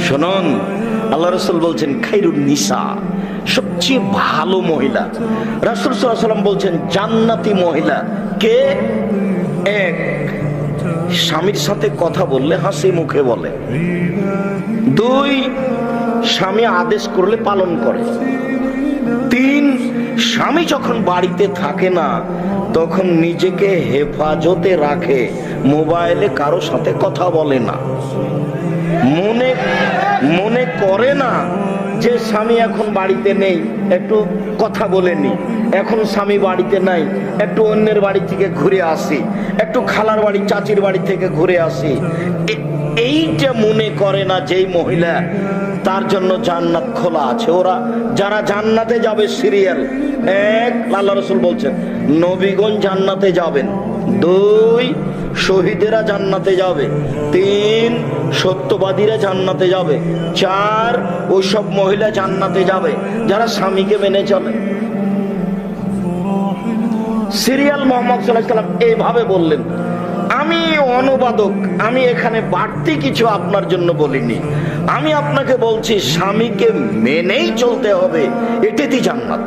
শুনুন, আল্লাহ রাসূল বলছেন খায়রুন নিসা, সবচেয়ে ভালো মহিলা। রাসূল সাল্লাল্লাহু আলাইহি ওয়াসাল্লাম বলছেন জান্নাতি মহিলা কে? এক, স্বামীর সাথে কথা বললে হাসি মুখে বলে। দুই, স্বামী আদেশ করলে পালন করে। তিন, স্বামী যখন বাড়িতে থাকে না তখন নিজেকে হেফাজতে রাখে, মোবাইলে কারো সাথে কথা বলে না, মনে করে না যে স্বামী এখন বাড়িতে নেই, একটু কথা বলে নি, এখন স্বামী বাড়িতে নাই, একটু অন্যের বাড়ি থেকে ঘুরে আসি, একটু খালার বাড়ি চাচির বাড়ি থেকে ঘুরে আসি। এইটা মনে করে না যেই মহিলা, তার জন্য জান্নাত খোলা আছে। ওরা যারা জান্নাতে যাবে সিরিয়াল এক, আল্লাহ রাসূল বলছেন নবীগণ জান্নাতে যাবেন। দুই, শহীদেরা জান্নাতে যাবে। তিন, সত্যবাদীরা জান্নাতে যাবে। চার, ওইসব মহিলা জান্নাতে যাবে যারা স্বামীকে মেনে চলে। সিরিয়াল মুহাম্মদ সাল্লাল্লাহু আলাইহি ওয়াসাল্লাম এইভাবে বললেন। আমি অনুবাদক, আমি এখানে বাড়তি কিছু আপনার জন্য বলিনি। আমি আপনাকে বলছি স্বামীকে মেনেই চলতে হবে, এটাই জান্নাত।